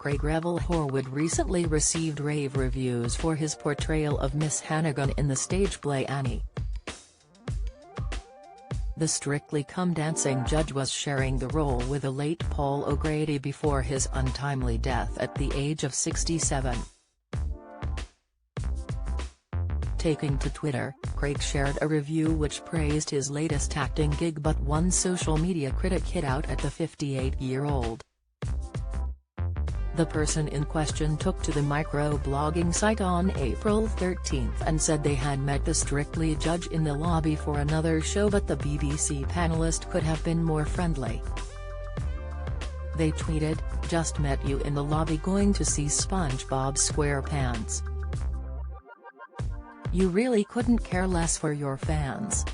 Craig Revel Horwood recently received rave reviews for his portrayal of Miss Hannigan in the stage play Annie. The Strictly Come Dancing judge was sharing the role with the late Paul O'Grady before his untimely death at the age of 67. Taking to Twitter, Craig shared a review which praised his latest acting gig, but one social media critic hit out at the 58-year-old. The person in question took to the microblogging site on April 13 and said they had met the Strictly judge in the lobby for another show, but the BBC panellist could have been more friendly. They tweeted, "Just met you in the lobby going to see SpongeBob SquarePants. You really couldn't care less for your fans.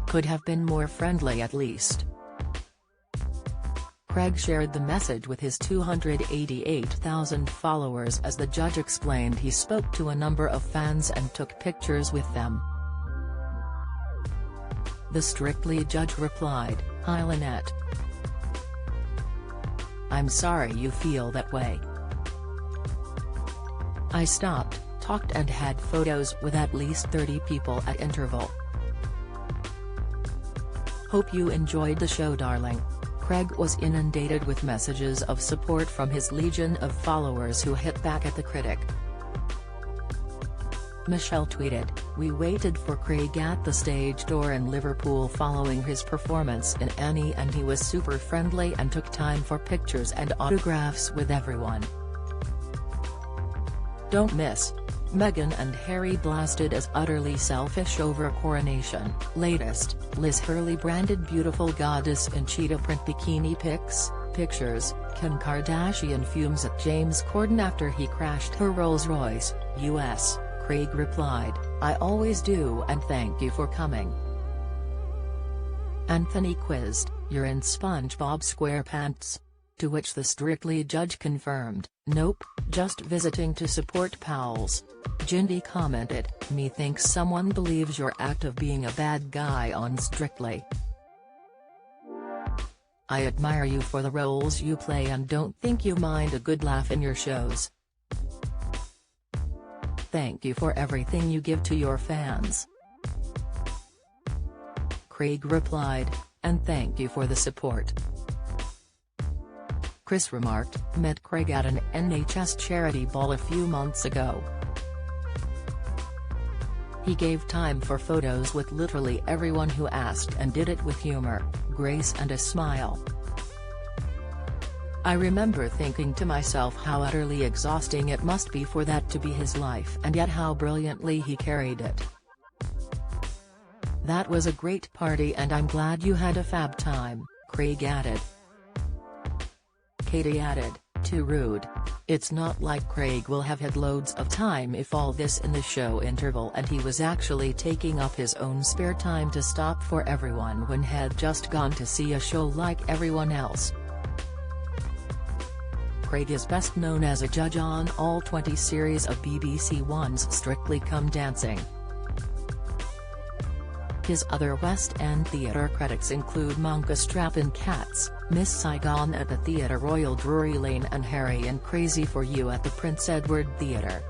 Could have been more friendly at least." Craig shared the message with his 288,000 followers as the judge explained he spoke to a number of fans and took pictures with them. The Strictly judge replied, "Hi Lynette. I'm sorry you feel that way. I stopped, talked and had photos with at least 30 people at interval. Hope you enjoyed the show, darling." Craig was inundated with messages of support from his legion of followers who hit back at the critic. Michelle tweeted, "We waited for Craig at the stage door in Liverpool following his performance in Annie, and he was super friendly and took time for pictures and autographs with everyone. Don't miss. Meghan and Harry blasted as utterly selfish over coronation." Latest, Liz Hurley branded beautiful goddess in cheetah print bikini pictures. Kim Kardashian fumes at James Corden after he crashed her Rolls-Royce, US. Craig replied, "I always do, and thank you for coming." Anthony quizzed, "You're in SpongeBob SquarePants?" To which the Strictly judge confirmed, "Nope, just visiting to support pals." Jindy commented, "Me thinks someone believes your act of being a bad guy on Strictly. I admire you for the roles you play and don't think you mind a good laugh in your shows. Thank you for everything you give to your fans." Craig replied, "And thank you for the support." Chris remarked, "Met Craig at an NHS charity ball a few months ago. He gave time for photos with literally everyone who asked and did it with humor, grace and a smile. I remember thinking to myself how utterly exhausting it must be for that to be his life, and yet how brilliantly he carried it. That was a great party and I'm glad you had a fab time," Craig added. Katie added, "Too rude. It's not like Craig will have had loads of time if all this in the show interval, and he was actually taking up his own spare time to stop for everyone when had just gone to see a show like everyone else." Craig is best known as a judge on all 20 series of BBC One's Strictly Come Dancing. His other West End theatre credits include Monka Strap in Cats, Miss Saigon at the Theatre Royal Drury Lane and Harry and Crazy for You at the Prince Edward Theatre.